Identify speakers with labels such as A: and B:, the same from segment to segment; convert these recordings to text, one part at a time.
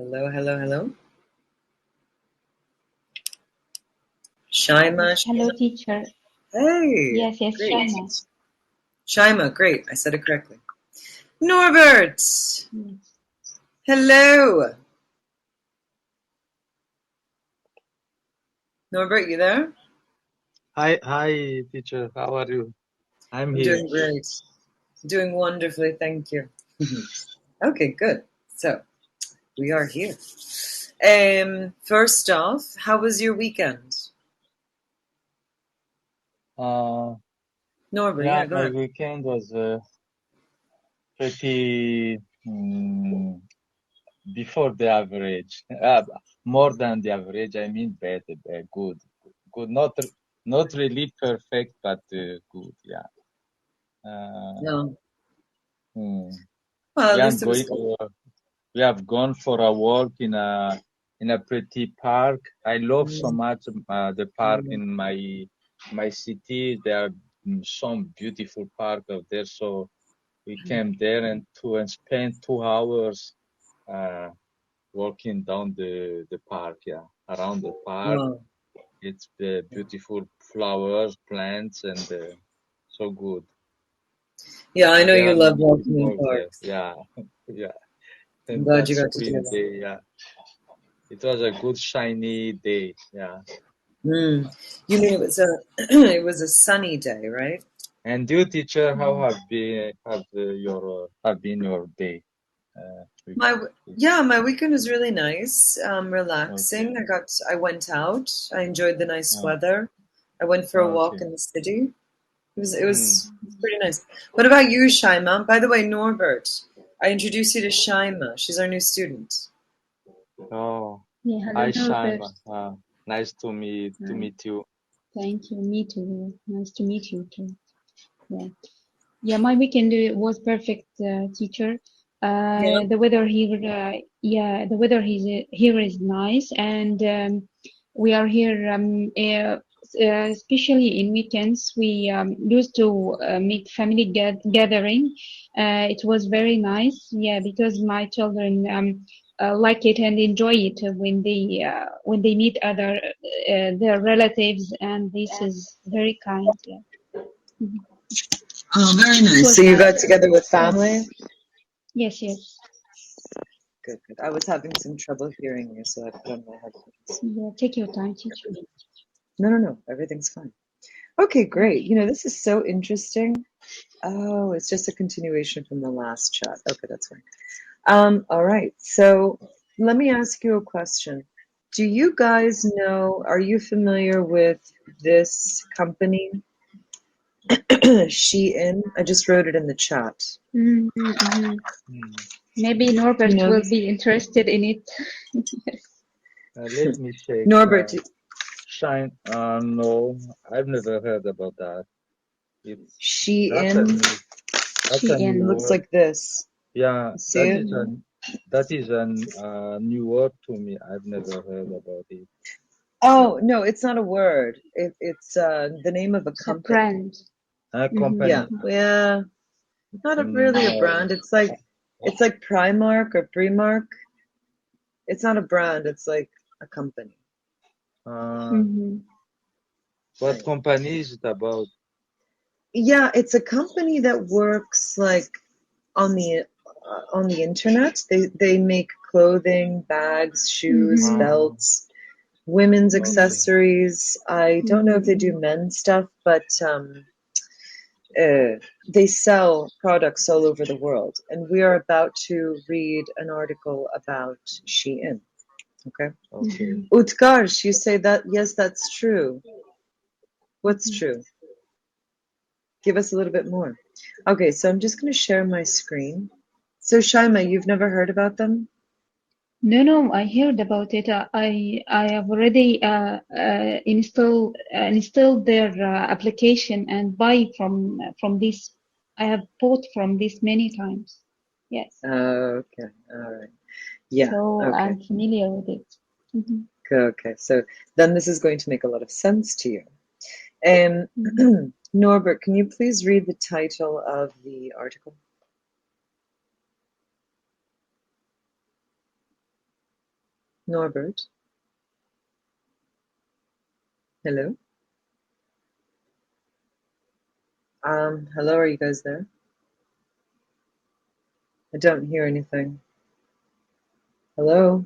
A: Hello, hello, hello. Shaima.
B: Yes, hello, teacher.
A: Hey,
B: Yes,
A: great.
B: Shaima.
A: Shaima, great. I said it correctly. Norbert.
B: Yes.
A: Hello. Norbert, you there?
C: Hi, teacher. How are you? I'm
A: I'm
C: here.
A: doing great. Doing wonderfully, thank you. Okay, good. So, we are here. First off, how was your weekend? Norbert,
C: Yeah,
A: yeah, go
C: my
A: ahead.
C: weekend was pretty before the average. More than the average. I mean, better, good, good. Not really perfect, but good. Yeah.
A: No.
C: Hmm.
A: Well,
C: We
A: at
C: are
A: least it was
C: going.
A: good.
C: We have gone for a walk in a pretty park. I love so
A: Mm,
C: much the park
A: mm,
C: in my city. There are some beautiful park out there. So we came there and spent 2 hours uh, walking down the park. Yeah, around the park.
A: wow.
C: It's the beautiful flowers, plants, and so good.
A: Yeah, I know
C: There
A: you
C: are
A: love
C: many
A: walking in
C: people there.
A: parks.
C: Yeah, yeah.
A: I'm
C: And
A: glad
C: that
A: you got to do
C: spring
A: that.
C: day. Yeah. It was a good shiny day. Yeah.
A: Mm. You mean it was a it was a sunny day, right?
C: And you, teacher, how
B: Mm.
C: have been your day? Week-
A: My weekend was really nice,
C: Okay.
A: relaxing. I went out. I enjoyed the nice
C: Uh,
A: weather. I went for a walk
C: okay.
A: in the city. It
C: Mm.
A: was pretty nice. What about you, Shaima? By the way, Norbert, I introduced you to Shaima. She's our new student.
C: Oh,
B: Yeah, hello,
C: hi,
B: Norbert.
C: Shaima. Nice to
B: Hi.
C: meet you.
B: Thank you. Me too. Nice to meet you too. Yeah. Yeah, my weekend was perfect, teacher.
A: Yeah.
B: The weather here, the weather here is nice, and we are here, especially in weekends. We used to make family gathering. It was very nice, yeah, because my children like it and enjoy it when they meet other their relatives, and this is very kind. Yeah. Mhm.
A: Oh, very
B: It
A: nice. So
B: was
A: you
B: nice.
A: got together with family?
B: Yes, yes.
A: Good, good. I was having some trouble hearing you, so I put on my headphones.
B: Yeah, take your time, teacher.
A: No, no, no. Everything's fine. Okay, great.
B: Okay.
A: You know, this is so interesting. Oh, it's just a continuation from the last chat. Okay, that's fine. All right. So let me ask you a question. Do you guys know, are you familiar with this company, Shein? I just wrote it in the chat.
B: Mm-hmm.
C: Mm.
B: Maybe
A: You
B: Norbert
A: know
B: will
A: this?
B: be interested in it. Yes.
C: Let me check.
A: Norbert,
C: Shine. No, I've never heard about that. It's that's a
A: Shein
C: new that's a new
B: Shein.
A: looks
C: word.
A: like this.
C: Yeah,
A: You see it?
C: that is an new word to me. I've never heard about it.
A: Oh, no, it's not a word. It's the name of a
B: It's a
A: company.
B: brand.
C: A
A: Yeah,
C: company.
A: yeah, not really a
C: No.
A: brand. It's like Primark or Primark. It's not a brand. It's like a company.
C: Uh,
B: Mm-hmm.
C: what company is it about?
A: Yeah, it's a company that works like on the internet. They make clothing, bags, shoes,
B: Mm-hmm.
A: belts, women's
C: Okay.
A: accessories. I don't know if they do
B: Mm-hmm.
A: men's stuff, but they sell products all over the world. And we are about to read an article about Shein. Okay.
C: Okay.
B: Mm-hmm.
A: Utkarsh, you say that, yes, that's true. What's
B: Mm-hmm.
A: true? Give us a little bit more. Okay, so I'm just going to share my screen. So Shaima, you've never heard about them?
B: No, no, I heard about it. I have already installed their application and buy from this. I have bought from this many times. Yes,
A: Okay, all right. Yeah,
B: so
A: okay.
B: I'm familiar with it. Mhm,
A: Okay, so then this is going to make a lot of sense to you.
B: mhm.
A: Norbert, can you please read the title of the article? Norbert? Hello? Hello, are you guys there? I don't hear anything. Hello?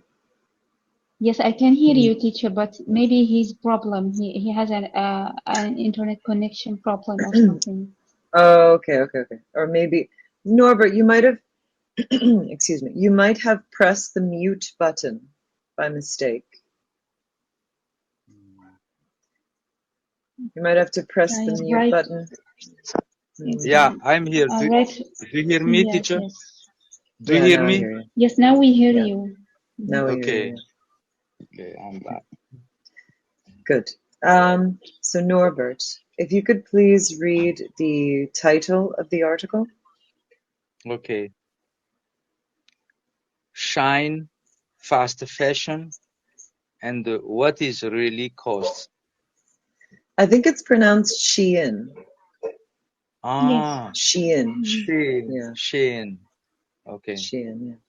B: Yes, I can hear you, teacher, but maybe his problem. He has an internet connection problem or something.
A: Oh, okay. Or maybe, Norbert, you might have, excuse me, you might have pressed the mute button by mistake. You might have to press the mute
B: Right.
A: button.
C: Yeah, I'm here. Do
B: Right.
C: you hear me,
B: Yes,
C: teacher?
B: yes.
C: Do you
A: Yeah,
C: hear
A: now I
C: me?
A: hear you.
B: Yes, now we hear
A: Yeah.
B: you.
A: Now we hear
C: Okay.
A: you.
C: Okay, I'm back.
A: Good. So Norbert, if you could please read the title of the article.
C: Okay. Shine, fast fashion, and what is really cost.
A: I think it's pronounced Shein.
C: Ah,
A: Shein.
C: Shein.
A: Yeah.
C: Shein. Okay.
A: Shein, yeah.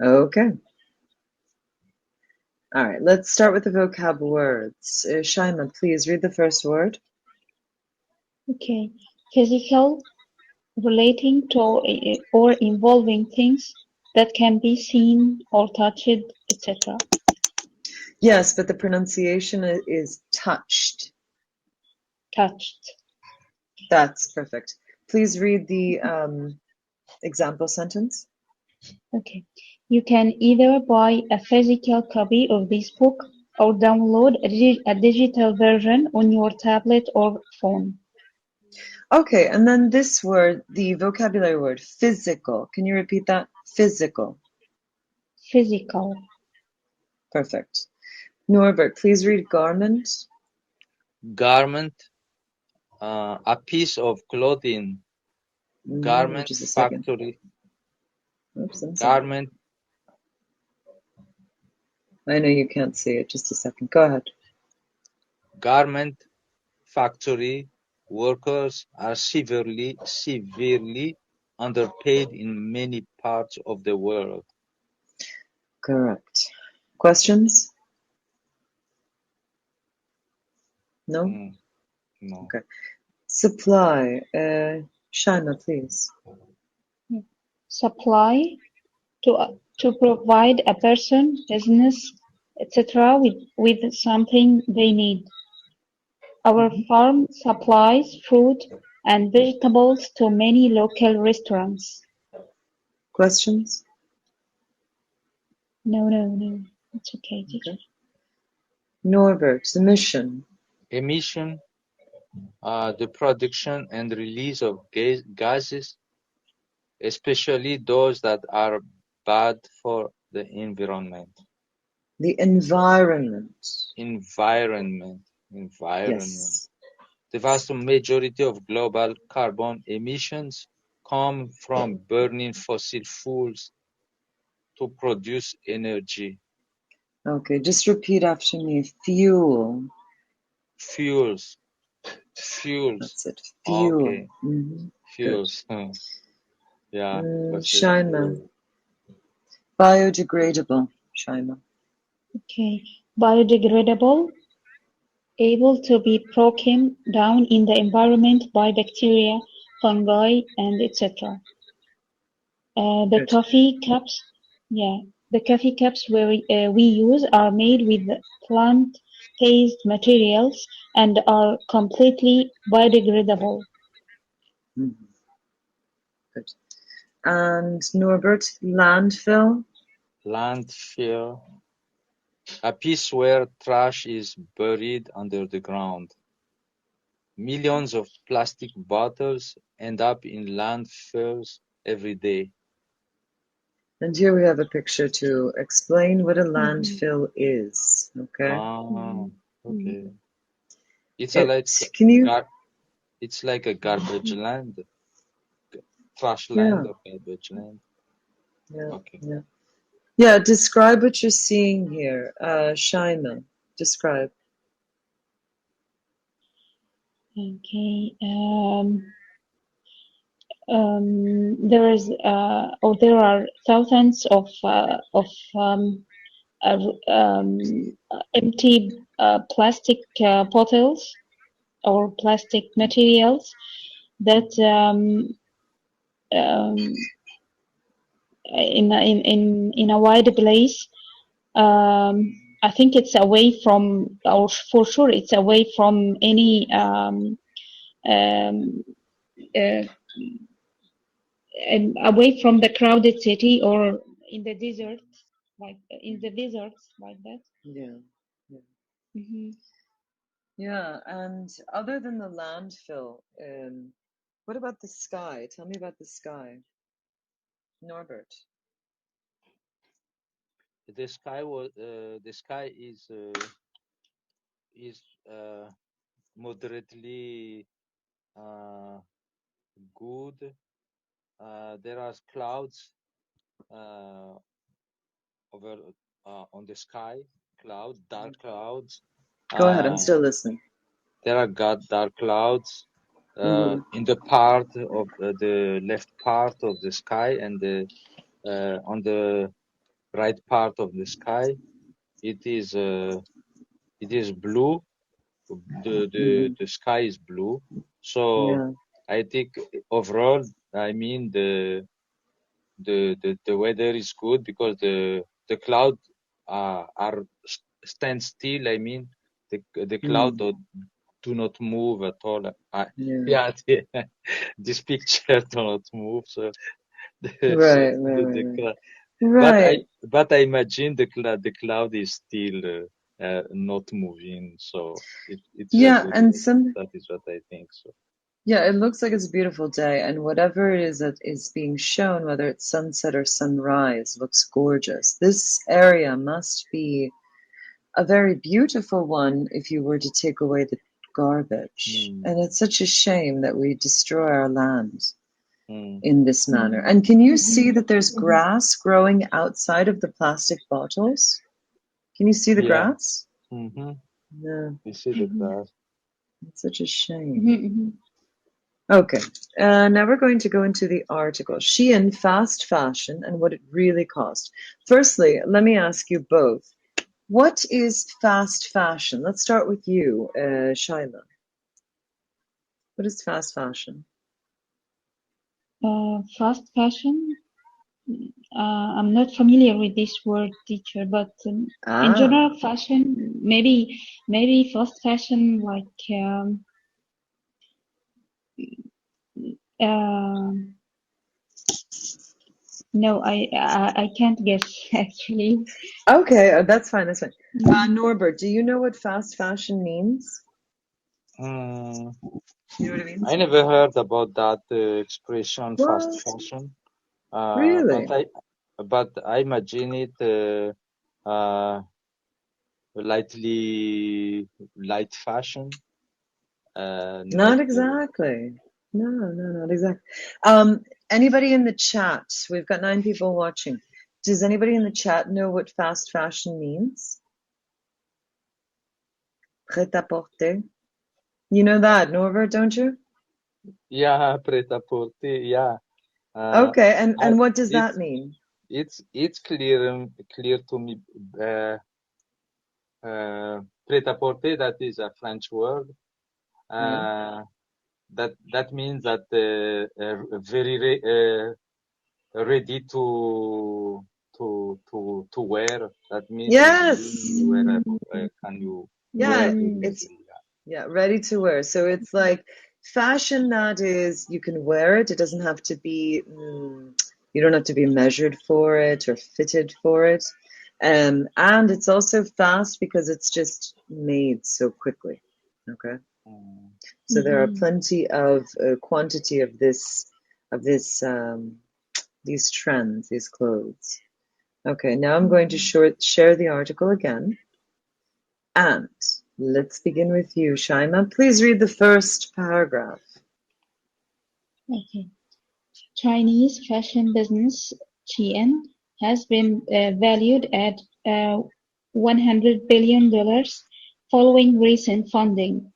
A: Okay. All right, let's start with the vocab words. Shaima, please read the first word.
B: Okay. Physical, relating to or involving things that can be seen or touched, etc.
A: Yes, but the pronunciation is touched.
B: Touched.
A: That's perfect. Please read the example sentence.
B: Okay. You can either buy a physical copy of this book or download a digital version on your tablet or phone.
A: Okay, and then this word, the vocabulary word, physical. Can you repeat that? Physical.
B: Physical.
A: Perfect. Norbert, please read garment.
C: Garment, a piece of clothing. Garment
A: Just a second.
C: factory.
A: Oops, I'm sorry.
C: Garment.
A: I know you can't see it. Just a second. Go ahead.
C: Garment factory workers are severely underpaid in many parts of the world.
A: Correct. Questions? No?
C: No.
A: Okay. Supply. Shaima, please.
B: Supply to provide a person, business, etc. with something they need. Our farm supplies fruit and vegetables to many local restaurants.
A: Questions?
B: No, it's okay, teacher.
A: Okay. Norbert, the mission.
C: Emission, the production and release of gases, especially those that are bad for the environment.
A: The environment.
C: Environment.
A: Yes.
C: The vast majority of global carbon emissions come from burning fossil fuels to produce energy.
A: Okay, just repeat after me. Fuel.
C: Fuels.
A: That's it. Fuel.
C: Okay. Fuels. Yeah.
A: Shaima. Biodegradable. Shaima.
B: Okay. Biodegradable, able to be broken down in the environment by bacteria, fungi, and etc. The
A: Good.
B: coffee cups, the coffee cups we use are made with plant-based materials and are completely biodegradable.
A: Good. And Norbert, landfill.
C: Landfill, a piece where trash is buried under the ground. Millions of plastic bottles end up in landfills every day.
A: And here we have a picture to explain what a landfill is. Okay.
C: Okay. It's it's like a garbage land, trash land or garbage land. Okay.
A: Yeah, describe what you're seeing here. Shaima, describe.
B: Okay. There are thousands of empty plastic bottles or plastic materials that in a wide place. I think it's away from, or for sure, it's away from any um, uh, and away from the crowded city or in the desert, like in the deserts, like that.
A: Yeah. Yeah.
B: Hmm.
A: Yeah. And other than the landfill, what about the sky? Tell me about the sky, Norbert.
C: The sky is moderately uh, good. There are clouds uh, over on the sky, dark clouds.
A: Go ahead. I'm
C: Uh,
A: still listening.
C: there are dark clouds
A: Hmm.
C: in the part of the left part of the sky, and on the right part of the sky, it is blue.
A: Hmm.
C: The sky is blue. So
A: Yeah.
C: I think overall, I mean the weather is good because the cloud are stand still. I mean the cloud
A: Mm.
C: do not move at all.
A: Yeah.
C: Yeah, this picture do not move. So so
A: Right. Right. Right.
C: the
A: Right.
C: cloud,
A: Right.
C: but I imagine the cloud is still not moving. So it's a
A: Yeah.
C: good
A: And
C: weather.
A: some.
C: That is what I think. So.
A: Yeah. It looks like it's a beautiful day, and whatever it is that is being shown, whether it's sunset or sunrise, looks gorgeous. This area must be a very beautiful one if you were to take away the garbage.
C: Mm,
A: And it's such a shame that we destroy our land
C: mm,
A: in this manner.
B: Hmm.
A: And can you see that there's grass growing outside of the plastic bottles? Can you see the
C: yeah.
A: grass?
C: Mm-hmm.
A: No,
C: We see the
B: Hmm.
C: grass.
A: it's such a shame.
B: Hmm.
A: Okay, now we're going to go into the article. Shein fast fashion and what it really cost. Firstly, let me ask you both. What is fast fashion? Let's start with you, Shaila. What is fast fashion?
B: Fast fashion. I'm not familiar with this word, teacher, but in
A: Ah,
B: general, fashion, maybe fast fashion, like uh, no, I can't guess actually.
A: okay, that's fine, that's fine.
B: Mm.
A: Norbert, do you know what fast fashion means?
C: Mm,
A: You know what it means?
C: I never heard about that expression, fast
A: What?
C: fashion.
A: Really?
C: But I imagine it lightly light fashion. Not.
A: Not exactly. No, no, not exactly. Anybody in the chat? We've got 9 people watching. Does anybody in the chat know what fast fashion means? Prêt-à-porter. You know that, Norbert, don't you?
C: Yeah, prêt-à-porter. Yeah.
A: Okay,
C: I
A: and what does that
C: it's
A: mean?
C: it's clear to me. Prêt-à-porter, that is a French word.
A: Yeah.
C: That means that very ready to wear. That means
A: Yes.
C: can you wear
A: Yeah,
B: Mm.
A: it's
C: immediately?
A: yeah, ready to wear. So it's like fashion that is you can wear it. It doesn't have to be you don't have to be measured for it or fitted for it. And it's also fast because it's just made so quickly. Okay.
C: Mm,
A: So there are
B: Mhm.
A: plenty of quantity of this these trends, these clothes. Okay, now I'm going to share the article again. And let's begin with you, Shaima. Please read the first paragraph.
B: Okay. Chinese fashion business Shein has been valued at $100 billion following recent funding,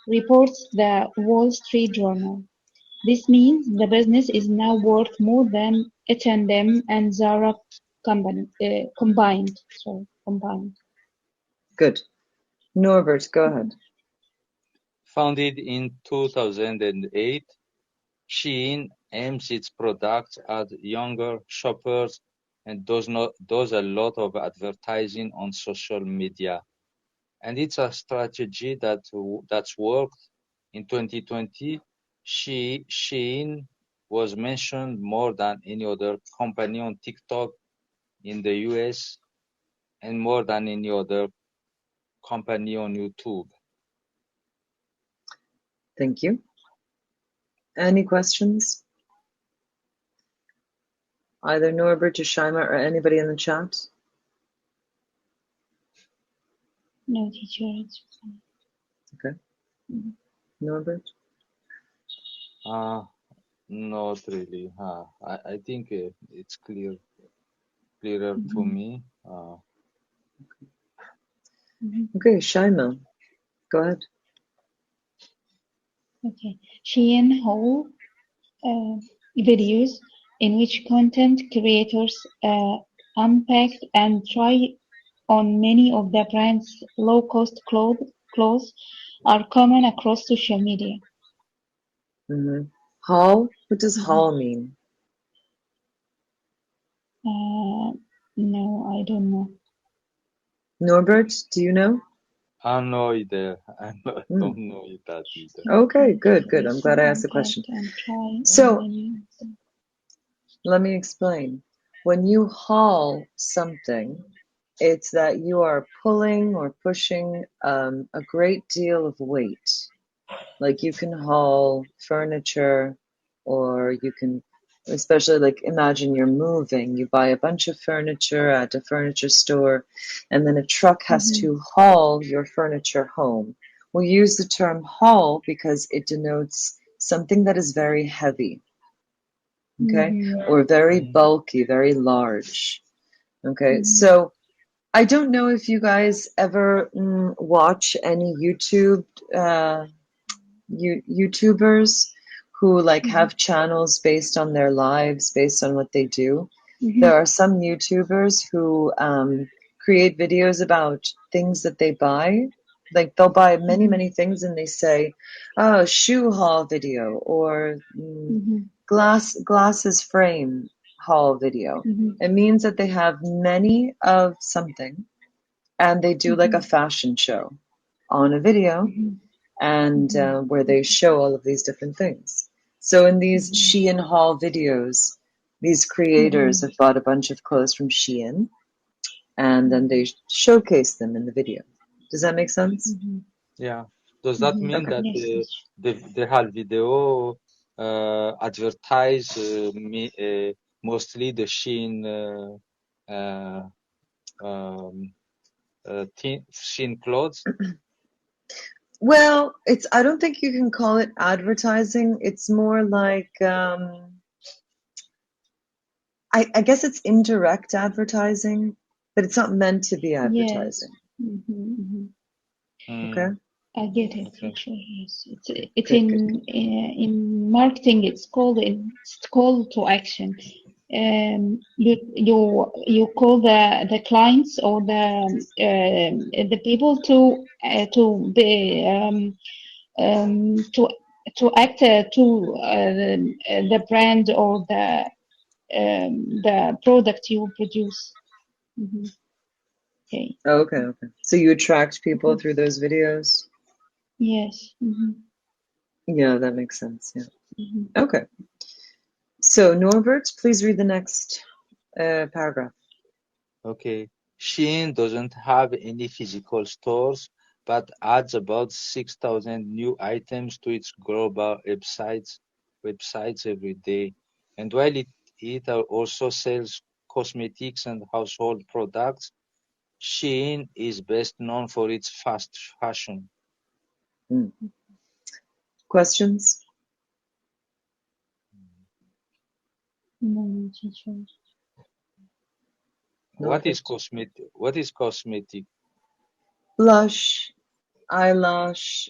B: reports the Wall Street Journal. This means the business is now worth more than H&M and Zara combined. Sorry. company.
A: Good. Norbert, go ahead.
C: Founded in 2008, Shein aims its products at younger shoppers and does a lot of advertising on social media. And it's a strategy that's worked. In 2020, Shein was mentioned more than any other company on TikTok in the US and more than any other company on YouTube.
A: Thank you. Any questions? Either Norbert or Shaima or anybody in the chat?
B: No, teacher, it's fine.
A: Okay.
B: Mhm.
A: Norbert?
C: Not really. I think it's clearer to
B: Mhm.
C: me.
B: Mhm.
A: Okay, Shaima, go ahead.
B: Okay. Shein haul videos in which content creators unpack and try on many of the brand's low-cost clothes are common across social media.
A: Mm-hmm. Haul? What does
B: Mhm.
A: haul mean?
B: No, I don't know.
A: Norbert, do you know?
C: I don't know either. Don't
A: Mm.
C: know that either.
A: Okay, good.
B: They
A: I'm glad I asked the
B: unpack
A: question.
B: and try on
A: So
B: many of them.
A: let me explain. When you haul something, it's that you are pulling or pushing a great deal of weight. Like you can haul furniture, or you can, especially like imagine you're moving, you buy a bunch of furniture at a furniture store, and then a truck has
B: Mhm.
A: to haul your furniture home. We use the term haul because it denotes something that is very heavy, okay,
B: Mhm.
A: or very
C: Mm.
A: bulky, very large. Okay,
B: Mhm.
A: so I don't know if you guys ever watch any YouTubers who like
B: Mhm.
A: have channels based on their lives, based on what they do.
B: Mhm.
A: There are some YouTubers who create videos about things that they buy. Like they'll buy many,
B: Mhm.
A: many things and they say, oh, shoe haul video or
B: Mhm.
A: glasses frame haul video.
B: Mhm.
A: It means that they have many of something and they do like a
B: Mhm.
A: fashion show on a video
B: Mhm.
A: and
B: Mhm.
A: where they show all of these different things. So in these
B: Mhm.
A: Shein haul videos, these creators
B: Mhm.
A: have bought a bunch of clothes from Shein and then they showcase them in the video. Does that make sense?
B: Mhm.
C: Yeah. Does that
B: Mhm.
C: mean
A: Okay.
C: that
B: Yes, teacher.
C: the whole video advertise mostly the Shein um, Shein clothes?
A: Well, I don't think you can call it advertising. It's more like I guess it's indirect advertising, but it's not meant to be
B: Yes.
A: advertising.
B: Mhm. Mhm.
A: Okay?
C: Mm,
B: I get it,
C: okay.
B: teacher. Yes,
A: Okay.
B: it's
A: Good, good, good.
B: in marketing. It's call to action. You call the clients or the people to be to act to the brand or the product you produce. Mhm. Okay.
A: Oh, okay. So you attract people
B: Mhm.
A: through those videos?
B: Yes. Mhm.
A: Yeah, that makes sense. Yeah.
B: Mhm.
A: Okay. So Norbert, please read the next paragraph.
C: Okay. Shein doesn't have any physical stores, but adds about 6,000 new items to its global websites every day. And while it also sells cosmetics and household products, Shein is best known for its fast fashion.
A: Questions?
B: No, teacher.
A: Norbert?
C: What is cosmetic?
A: Blush, eyelash,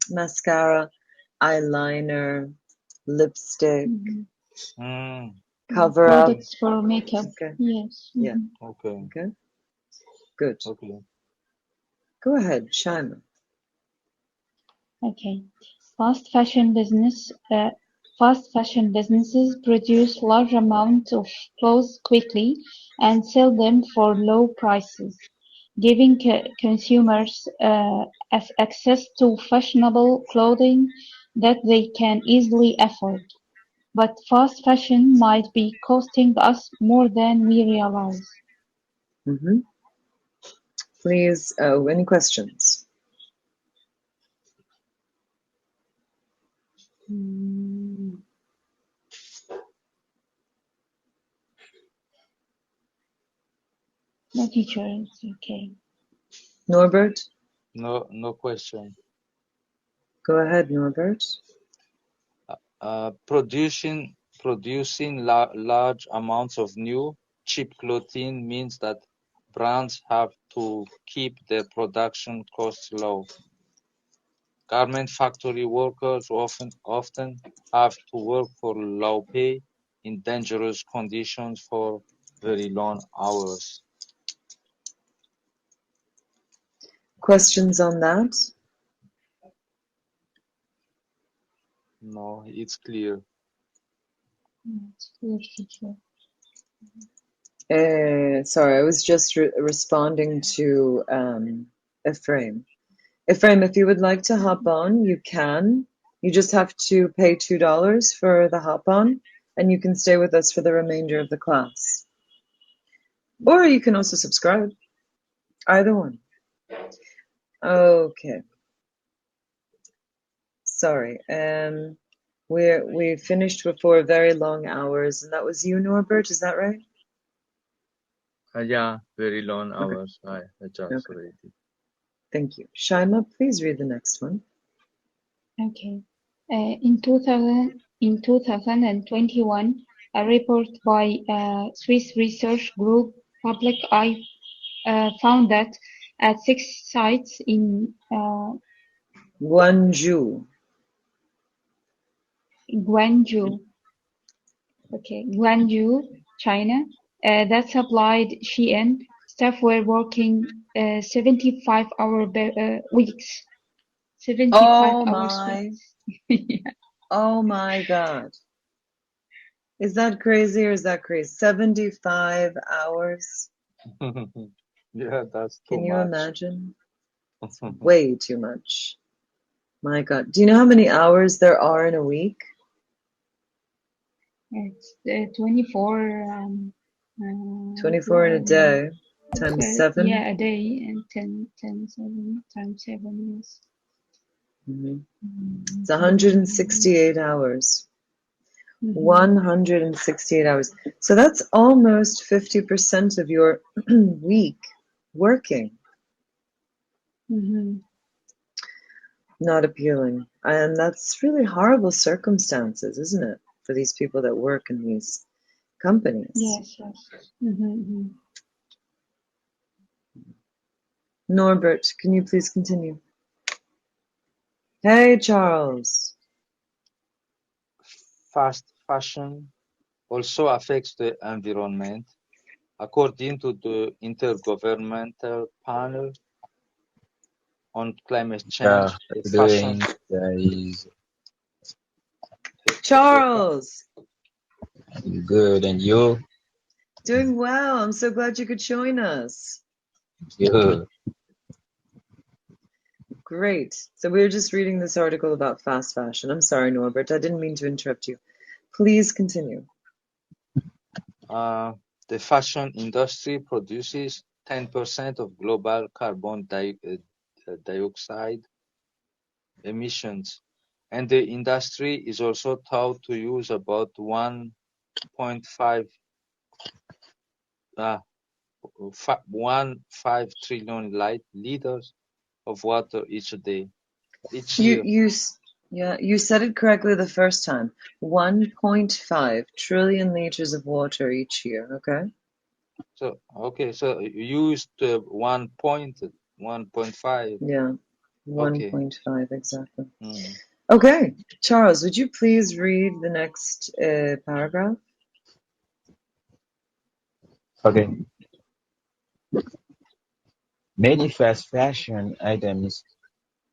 A: mascara, eyeliner, lipstick,
B: Mhm.
C: Mm,
A: cover up.
C: okay,
B: Products for makeup.
A: Okay.
B: Yes.
A: Yeah.
B: Mhm.
C: okay.
A: Okay. Good.
C: Okay.
A: Go ahead, Shaima.
B: Okay. Fast fashion businesses produce large amounts of clothes quickly and sell them for low prices, giving consumers access to fashionable clothing that they can easily afford. But fast fashion might be costing us more than we realize.
A: Mm-hmm. Please, any questions?
B: Mm, no teacher, it's okay.
A: Norbert?
C: No question.
A: Go ahead, Norbert.
C: Producing large amounts of new, cheap clothing means that brands have to keep their production costs low. Garment factory workers often have to work for low pay in dangerous conditions for very long hours.
A: Questions on that?
C: No, it's clear.
B: It's clear, teacher.
A: Sorry, I was just responding to Ephraim. Ephraim, if you would like to hop on, you can. You just have to pay $2 for the hop on, and you can stay with us for the remainder of the class. Or you can also subscribe. Either one. Okay. Sorry. We finished before very long hours, and that was you, Norbert. Is that right?
C: Yeah, very long
A: Okay.
C: hours. I just
A: Okay.
C: read it.
A: Thank you. Shaima, please read the next one.
B: Okay. In 2021, a report by Swiss research group Public Eye found that at 6 sites in
A: Guangzhou.
B: Guangzhou, China, that supplied Shein, staff were working 75-hour weeks. 75
A: Oh
B: hours
A: my.
B: weeks.
A: Oh my God. Is that crazy or is that crazy? 75 hours?
C: Yeah, that's too
A: Can you
C: much.
A: imagine? Way too much. My God. Do you know how many hours there are in a week?
B: It's 24
A: 24 in a day times 7.
B: yeah, a day and 7 times 7 is
A: It's 168 hours. 168 hours. So that's almost 50% of your week working. Not appealing. And that's really horrible circumstances, isn't it? For these people that work in these companies.
B: Yes.
A: Norbert, can you please continue? Hey, Charles.
C: Fast fashion also affects the environment. According to the Intergovernmental Panel on Climate Change, the fashion
D: Guys,
A: Charles!
D: good, and you?
A: Doing well. I'm so glad you could join us.
D: Good.
A: Great. So we were just reading this article about fast fashion. I'm sorry, Norbert. I didn't mean to interrupt you. Please continue.
C: the fashion industry produces 10% of global carbon dioxide emissions, and the industry is also thought to use about 1.5 trillion liters of water each year.
A: You said it correctly the first time. 1.5 trillion liters of water each year, okay?
C: So you used 1.5.
A: Yeah,
C: Okay.
A: 1.5 exactly. Okay, Charles, would you please read the next paragraph?
D: Okay. Many fast fashion items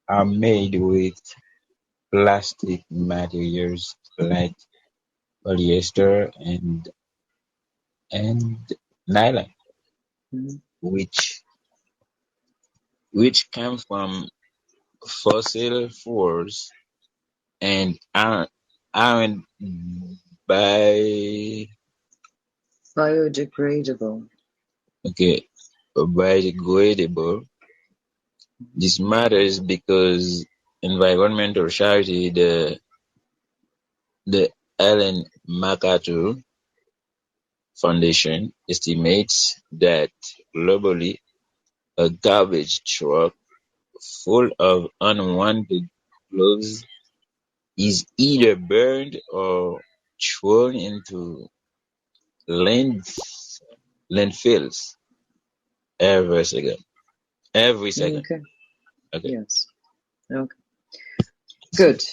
D: are made with plastic materials like polyester and nylon,
A: Mhm.
D: which come from fossil fuels and aren't by
A: Biodegradable.
D: okay biodegradable. This matters because environmental charity, the Ellen MacArthur Foundation estimates that globally a garbage truck full of unwanted clothes is either burned or thrown into land- landfills every second. Every second.
A: Okay.
D: Okay.
A: Yes. Okay. Good.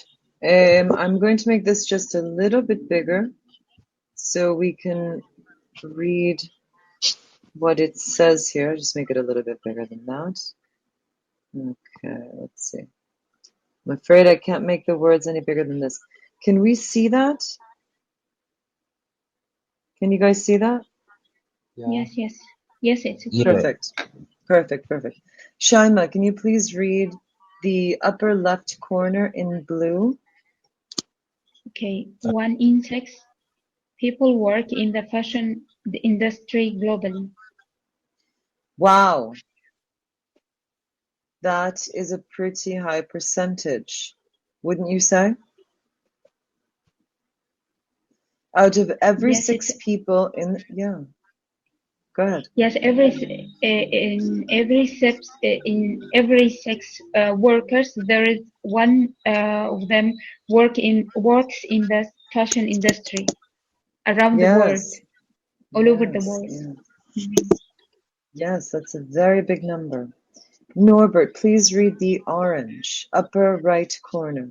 A: I'm going to make this just a little bit bigger so we can read what it says here. Just make it a little bit bigger than that. Okay, let's see. I'm afraid I can't make the words any bigger than this. Can we see that? Can you guys see that?
C: Yeah.
B: Yes, yes. Yes, it's
D: Yeah.
B: okay.
A: Perfect. Perfect, perfect. Shaima, can you please read the upper left corner in blue?
B: Okay. One insects. People work in the fashion industry globally.
A: Wow, that is a pretty high percentage, wouldn't you say? Out of every
B: Yes, it's
A: 6 people yeah, go ahead.
B: yes. In every sex workers, there is one of them works in the fashion industry around the world,
A: Yes,
B: all over the
A: yes,
B: world.
A: yeah.
B: Mhm.
A: Yes, that's a very big number. Norbert, please read the orange, upper right corner.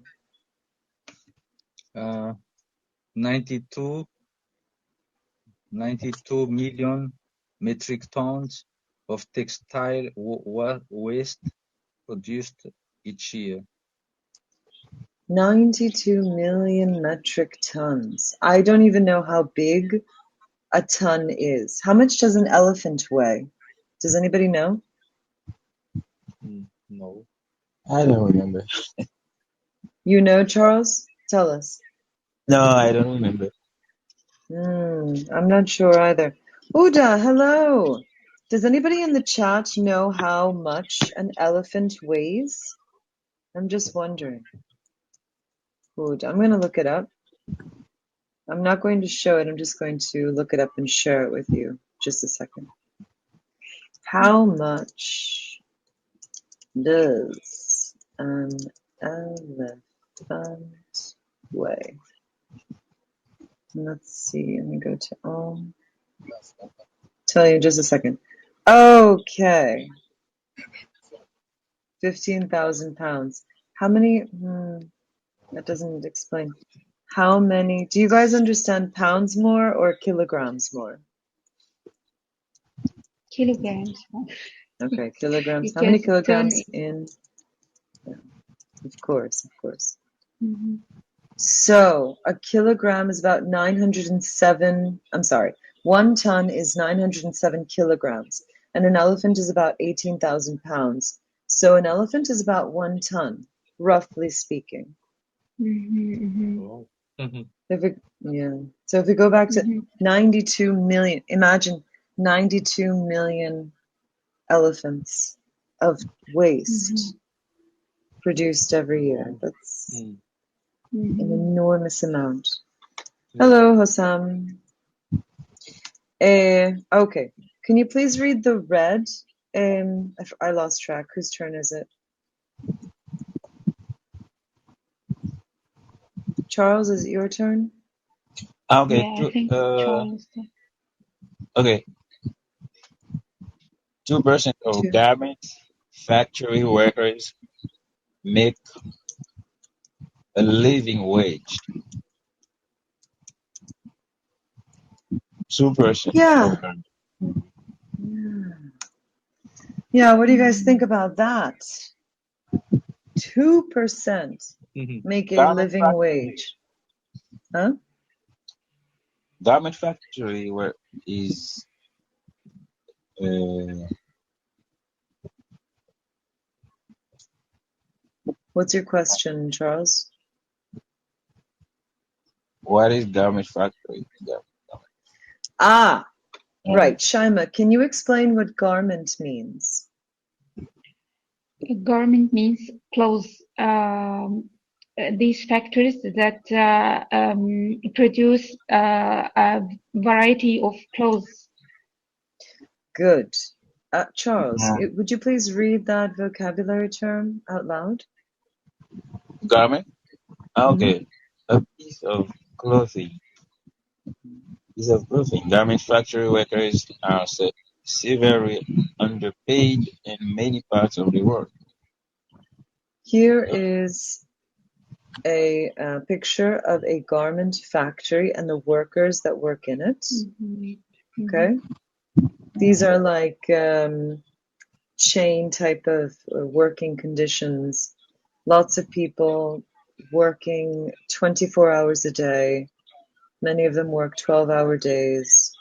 C: 92 million metric tons of textile waste produced each year.
A: 92 million metric tons. I don't even know how big a ton is. How much does an elephant weigh? Does anybody know?
C: No.
D: I don't remember.
A: You know, Charles? Tell us.
D: No, I don't remember.
A: I'm not sure either. Uda, hello. Does anybody in the chat know how much an elephant weighs? I'm just wondering. Uda, I'm going to look it up. I'm not going to show it. I'm just going to look it up and share it with you. Just a second. How much does an elephant weigh? Let's see. Let me go to tell you in just a second. Okay. 15,000 pounds. How many? That doesn't explain. How many? Do you guys understand pounds more or kilograms more?
B: Kilograms,
A: Okay, kilograms. How many
B: because ton
A: kilograms
B: is.
A: in? Yeah, of course, of course.
B: Mhm.
A: So a kilogram is about 907. I'm sorry, 1 ton is 907 kilograms, and an elephant is about 18,000 pounds. So an elephant is about 1 ton, roughly speaking.
C: Oh.
A: Yeah. So if we go back to
B: Mhm.
A: 92 million, imagine 92 million elephants of waste produced every year. That's
C: Mm.
A: an
B: Mhm.
A: enormous amount.
C: Yeah.
A: Hello, Hossam. Okay. Can you please read the red? I lost track. Whose turn is it? Charles, is it your turn?
D: Okay.
B: Yeah, I think Charles.
D: Okay. 2% of
A: Two.
D: garment factory workers make a living wage. 2% of
A: Yeah.
D: garment.
A: Yeah. Yeah, what do you guys think about that? 2%
C: Mhm.
A: make a
D: Garment
A: living
D: factory.
A: wage. Huh?
D: Garment factory where is uh,
A: What's your question, Charles?
D: what is garment factory?
A: Ah,
B: Yeah.
A: right. Shaima, can you explain what garment means?
B: Garment means clothes. These factories that produce a variety of clothes.
A: Good. Charles,
D: Yeah.
A: would you please read that vocabulary term out loud?
D: Garment?
A: Mm-hmm.
D: Okay. A piece of clothing. Garment factory workers are severely underpaid in many parts of the world.
A: Here is a picture of a garment factory and the workers that work in it.
B: Mm-hmm.
A: Okay. These are like chain type of working conditions. Lots of people working 24 hours a day. Many of them work 12-hour days,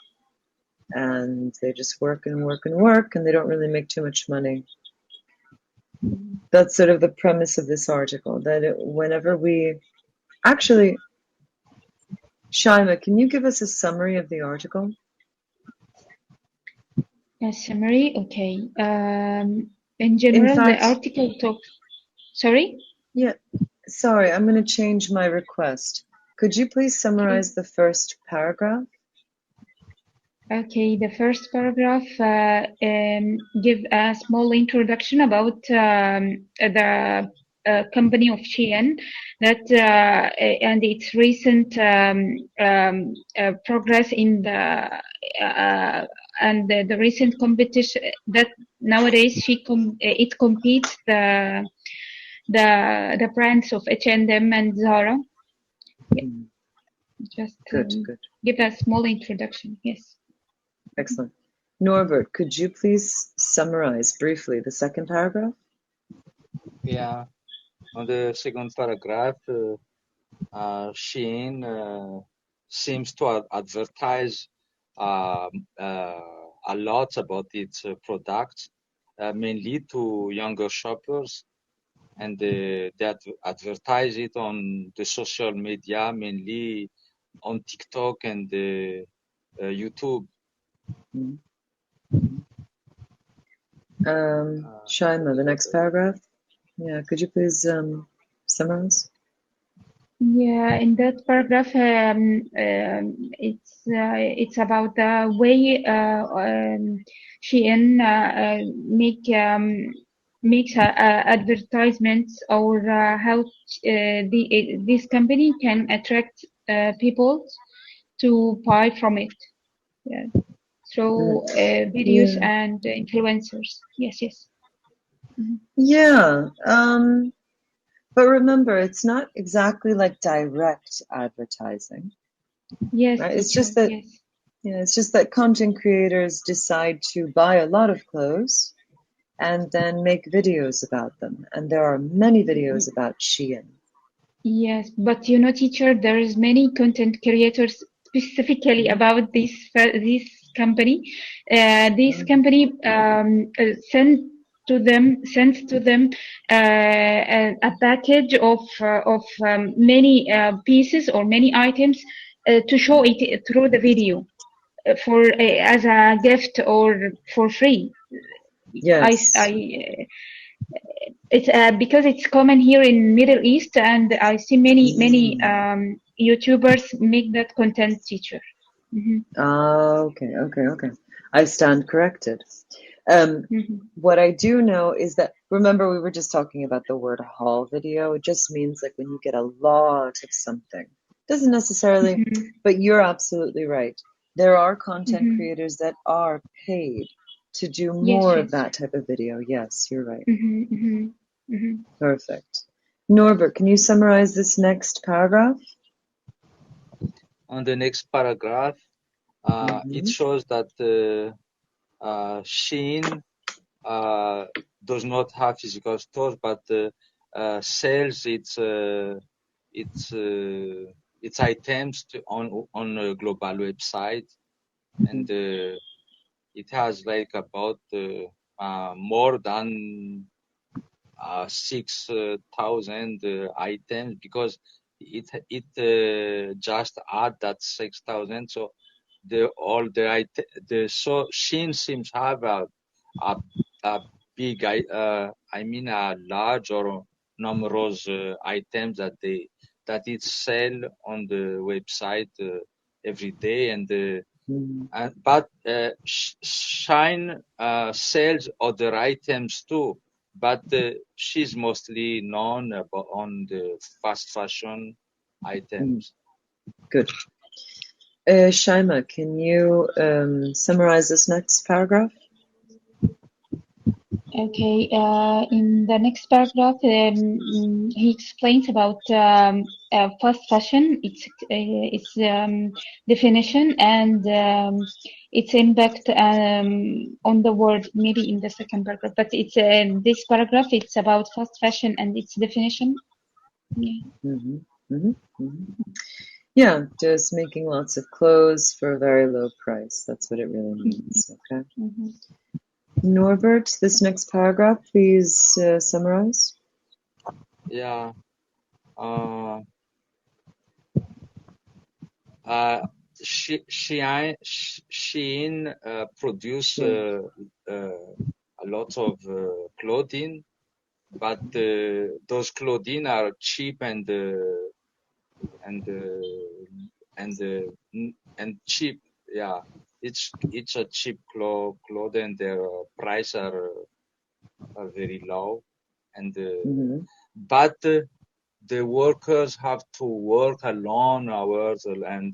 A: and they just work and work and work, and they don't really make too much money. That's sort of the premise of this article, that whenever we... Actually, Shaima, can you give us a summary of the article?
B: A summary, okay. In
A: In
B: general, the
A: fact,
B: article talks. Sorry.
A: yeah, sorry, I'm going to change my request. Could you please
B: Okay.
A: summarize the first paragraph?
B: Okay, the first paragraph give a small introduction about the company of Shein that and its recent progress in the and the recent competition that nowadays it competes the brands of H&M and Zara. Yeah, just
A: Good, good.
B: give a small introduction. Yes.
A: Excellent. Norbert, could you please summarize briefly the second paragraph?
C: Yeah. On the second paragraph, Shein seems to advertise a lot about its products, mainly to younger shoppers, and they advertise it on the social media, mainly on TikTok and YouTube.
A: Mhm. Shaima, the next paragraph. Yeah, could you please summarize?
B: Yeah, in that paragraph, it's about the way Shein makes advertisements or how this company can attract people to buy from it. Yeah, through videos
A: Yeah.
B: and influencers. Yes, yes. Mhm.
A: Yeah. But remember, it's not exactly like direct advertising,
B: Yes,
A: right? It's
B: teacher.
A: just that,
B: Yes.
A: it's just that content creators decide to buy a lot of clothes and then make videos about them. And there are many videos about Shein.
B: Yes, but you know, teacher, there is many content creators specifically about this company. This company sends to them a package of many pieces or many items to show it through the video for as a gift or for free.
A: Yes.
B: It's because it's common here in Middle East, and I see many YouTubers make that content, teacher. Hmm.
A: Okay. I stand corrected.
B: Hmm.
A: What I do know is that, remember, we were just talking about the word haul video. It just means like when you get a lot of something. Doesn't necessarily,
B: Hmm.
A: but you're absolutely right. There are content
B: Hmm.
A: creators that are paid to do
B: Yes,
A: more of
B: yes.
A: that type of video. Yes, you're right.
B: Hmm. Hmm. Hmm.
A: Perfect. Norbert, can you summarize this next paragraph?
C: On the next paragraph, it
A: Mm-hmm.
C: shows that Shein does not have physical stores, but sells its items on a global website, and it has like about more than 6,000 items, because it just add that 6,000. So so Shein seems to have a, a big I mean a large or numerous items that it sell on the website every day, but Shine sells other items too, but she's mostly known on the fast fashion items.
A: Good. Shaima, can you summarize this next paragraph?
B: Okay, in the next paragraph, he explains about fast fashion, its definition and its impact on the world. Maybe in the second paragraph, but it's this paragraph. It's about fast fashion and its definition. Yeah.
A: Mm-hmm. Mm-hmm. Mm-hmm. Yeah, just making lots of clothes for a very low price. That's what it really means. Okay.
B: Mm-hmm.
A: Norbert, this next paragraph, please summarize.
C: Yeah. Shein produce a lot of clothing, but those clothing are cheap and cheap. Yeah, it's a cheap clothing. Their price are very low, and but the workers have to work a long hours and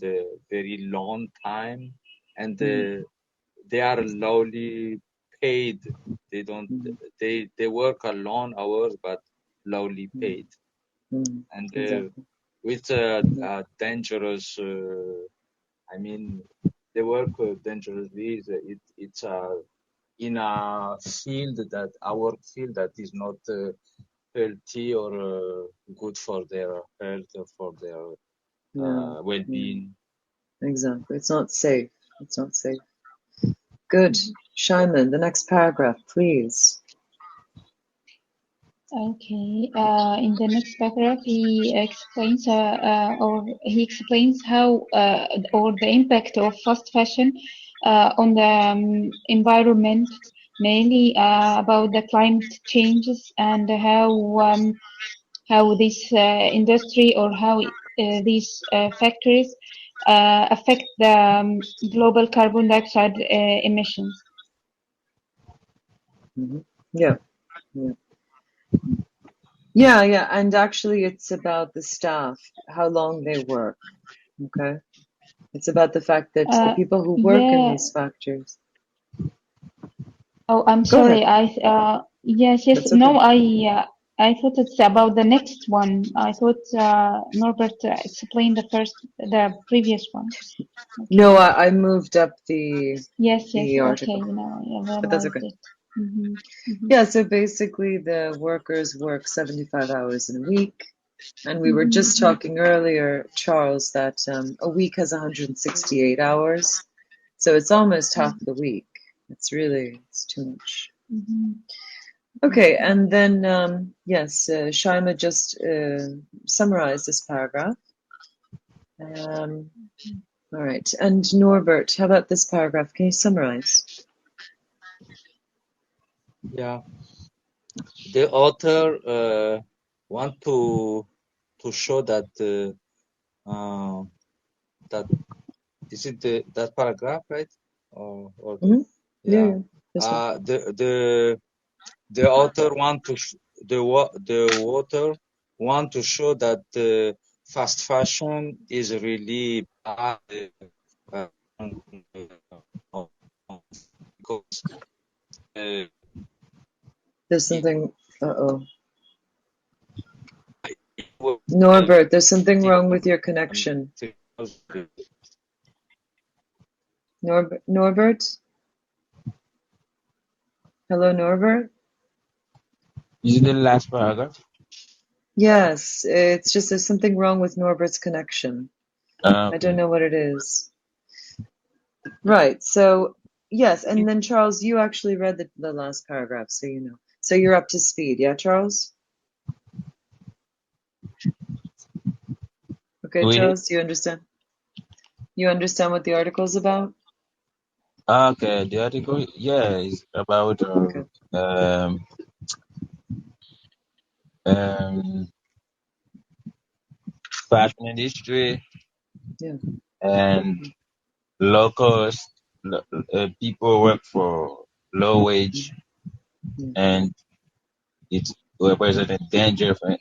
C: very long time, and they are lowly paid. They don't. They work a long hours but lowly paid, and
A: Exactly.
C: with dangerous. I mean, they work dangerously. It's in a field that our field that is not healthy or good for their health or for their well-being.
A: Exactly. It's not safe. It's not safe. Good. Shaiman, the next paragraph, please.
B: Okay. In the next paragraph, he explains how or the impact of fast fashion on the environment, mainly about the climate changes and how this industry or how these factories affect the global carbon dioxide emissions.
A: Yeah. Yeah, and actually it's about the staff, how long they work, okay? It's about the fact that the people who work in these factories.
B: Oh, I'm
A: Go
B: sorry.
A: ahead.
B: Yes.
A: That's
B: No,
A: okay.
B: I thought it's about the next one. I thought Norbert explained the previous one. Okay.
A: No, I moved up the
B: Yes.
A: article,
B: Okay. Now I
A: but that's
B: realized
A: okay.
B: it. Mm-hmm.
A: Yeah, so basically the workers work 75 hours in a week. And we were just talking earlier, Charles, that a week has 168 hours. So it's almost half the week. It's too much. Okay, and then, yes, Shaima just summarized this paragraph. All right, and Norbert, how about this paragraph? Can you summarize?
C: Yeah, the author want to show that that is it that paragraph, right? Or
A: Yeah.
C: the author want to the author want to show that fast fashion is really bad because
A: there's something. Norbert, there's something wrong with your connection. Norbert? Hello, Norbert?
D: Is it the last paragraph?
A: Yes, it's just there's something wrong with Norbert's connection. I don't
D: Okay.
A: know what it is. Right, so yes, and then Charles, you actually read the last paragraph, so you know. So you're up to speed, yeah, Charles? Okay,
D: Wait.
A: Charles, do you understand? You understand what the article's about?
D: Okay. The article, yeah, is about
A: Okay.
D: um um fashion industry
A: Yeah.
D: and low cost. People work for low wage,
A: Yeah.
D: and it represents a danger for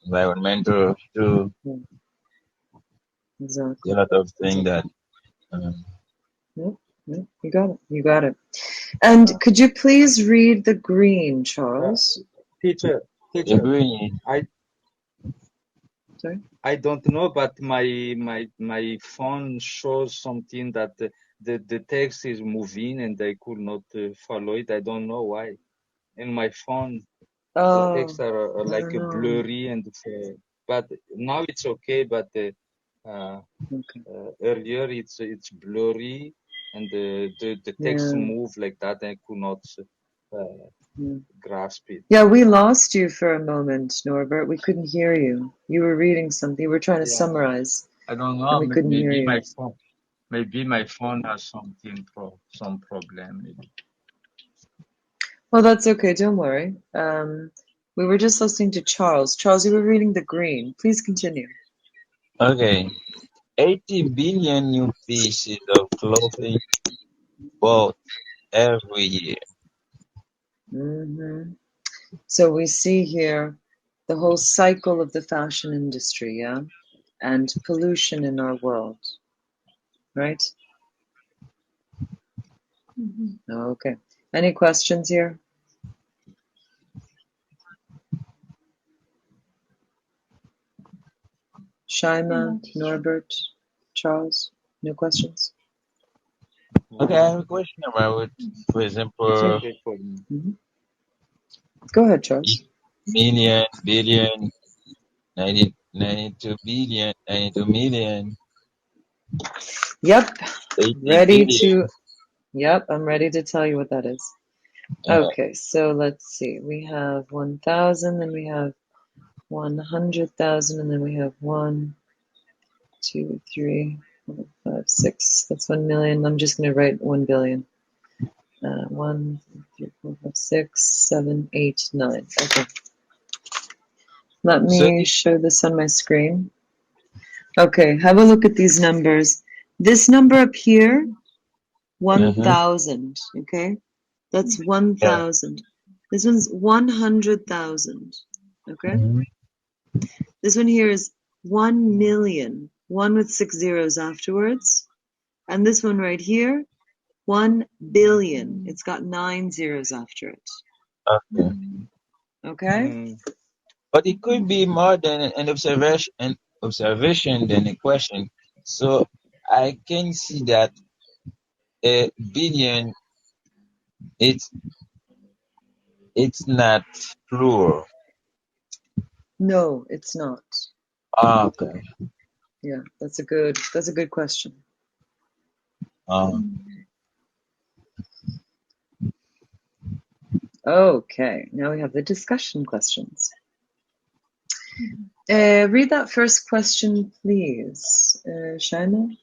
D: environmental too.
A: Yeah.
D: A
A: Exactly.
D: lot of things
A: Exactly.
D: that um,
A: Yep. Yep. You got it. You got it. And could you please read the green, Charles?
C: Teacher,
D: agree.
A: Sorry?
C: I don't know, but my phone shows something that the text is moving and I could not follow it. I don't know why. In my phone, the
A: Oh,
C: texts are
A: I
C: like
A: don't know.
C: blurry and but now it's okay. But uh,
A: Okay.
C: earlier it's blurry and the text
A: Yeah.
C: move like that. I could not uh,
A: Yeah.
C: grasp it.
A: Yeah, we lost you for a moment, Norbert. We couldn't hear you. You were reading something. You were trying to
C: Yeah,
A: summarize,
C: I don't
A: and
C: know.
A: we couldn't hear you.
C: Maybe my phone has some problem. Maybe.
A: Well, that's okay. Don't worry. We were just listening to Charles. Charles, you were reading the green. Please continue.
D: Okay. 80 billion new pieces of clothing bought every year.
A: Hmm. So we see here the whole cycle of the fashion industry, yeah, and pollution in our world, right?
B: Mhm.
A: Okay. Any questions here? Shaima,
B: No, teacher.
A: Norbert, Charles, no questions?
D: Okay, I have a question about, for
C: It's
A: Yeah.
D: example,
C: okay for me.
A: Hmm. Go ahead, Charles.
D: million, billion, 90, 92 billion, 92 million,
A: Yep,
D: 80
A: ready
D: billion.
A: to. Yep, I'm ready to tell you what that is.
D: Uh,
A: Okay, so let's see. We have 1,000, then we have 100,000, and then we have 1, 2, 3, 4, 5, 6. That's 1 million. I'm just going to write 1 billion. 1, 2, 3, 4, 5, 6, 7, 8, 9. Okay, let
D: so
A: me show this on my screen. Okay, have a look at these numbers. This number up here,
D: uh-huh,
A: 1,000. Okay, that's
D: yeah.
A: 1,000. This one's 100,000. Okay.
D: Mhm.
A: This one here is 1 million, one with 6 zeros afterwards. And this one right here, 1 billion. It's got 9 zeros after it.
D: Okay.
A: Okay?
C: Mm,
D: But it could be more than an observation than a question. So I can see that a billion, it's it's not plural.
A: No, it's not.
D: Okay.
A: Yeah, that's a good question.
D: Uh,
A: Okay, now we have the discussion questions.
B: Mhm.
A: Read that first question, please. Shaima?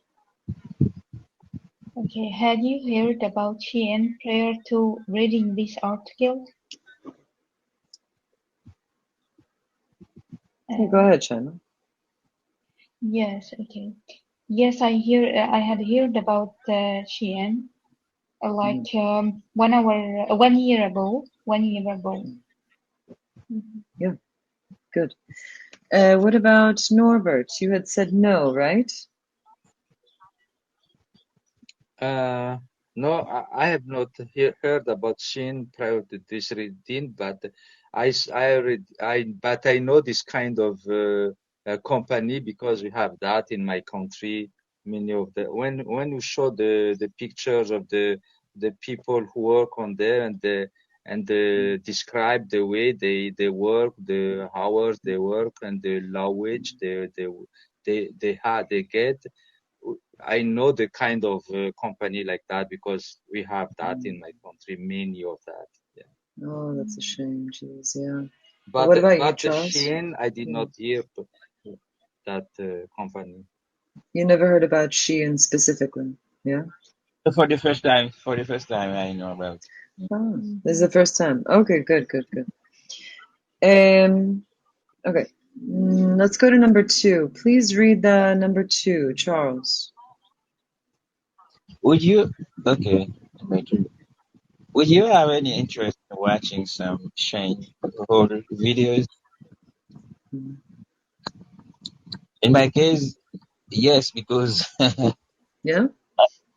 B: Okay, had you heard about Shein prior to reading this article?
A: Yeah, go ahead, Shaima.
B: Yes, okay. Yes, I had heard about Shein like
A: Mhm.
B: 1 hour, 1 year ago. 1 year ago. Mhm.
A: Yeah, good. What about Norbert? You had said no, right?
C: uh, no, I have not heard about Shin prior to this reading, but but I know this kind of company because we have that in my country. Many of the when you show the pictures of the people who work on there and and describe the way they work, the hours they work, and the language they get. I know the kind of company like that because we have that in my country, many of that. Yeah.
A: Oh, that's a shame. Jeez, yeah.
C: But
A: What about you,
C: the
A: Charles?
C: Shein, I did
A: Yeah.
C: not hear that company.
A: You never heard about Shein specifically, yeah?
D: For the first time, I know about.
A: Oh, this is the first time. Okay, good. Okay. Let's go to number 2. Please read the number 2, Charles.
D: Would you? Okay. Would you have any interest in watching some Shane horror videos?
A: Mhm.
D: In my case, yes, because
A: Yeah?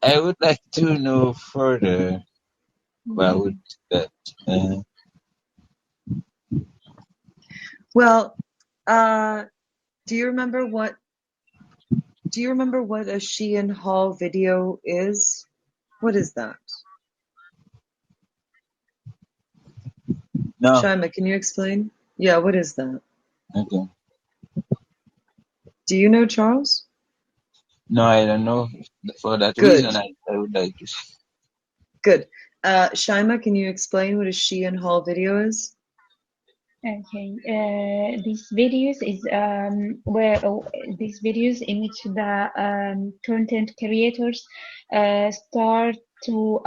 D: I would like to know further about that. Uh,
A: Well, do you remember what a Shein haul video is? What is that?
D: no,
A: Shaima, can you explain? Yeah, what is that?
D: okay.
A: Do you know, Charles?
D: No, I don't know. For that
A: Good.
D: reason, I would like to.
A: Good. Shaima, can you explain what a Shein haul video is?
B: Okay, these videos is these videos in which the content creators start to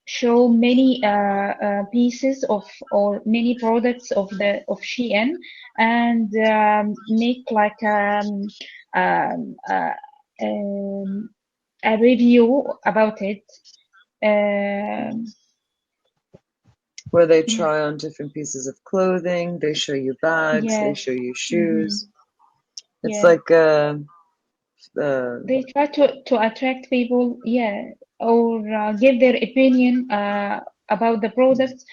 B: show many pieces of or many products of Shein and make like um, uh, um, a review about it. Um,
A: Where they try on different pieces of clothing, they show you bags, they
B: yes.
A: show you
B: Mm-hmm.
A: shoes. It's
B: Yeah.
A: like
B: They try to attract people, yeah, or give their opinion about the product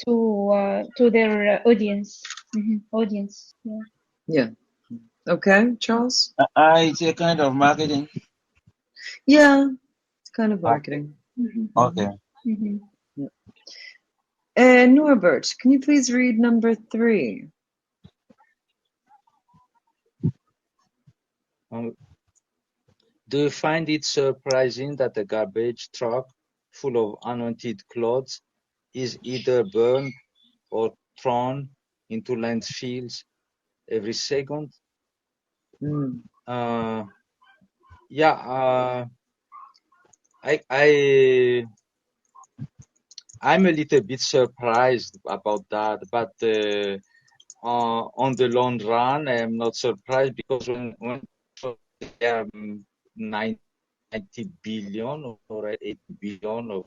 B: to their audience. Audience, yeah.
A: yeah. Okay, Charles?
D: It's a kind of marketing.
A: Yeah, it's kind of
D: Oh,
A: marketing.
D: okay.
B: Mm-hmm.
A: Yeah. And Norbert, can you please read number 3?
C: Do you find it surprising that a garbage truck full of unwanted clothes is either burned or thrown into landfills every second?
A: Mm.
C: Yeah, I'm a little bit surprised about that, but on the long run, I am not surprised because when there are 90 billion or 80 billion of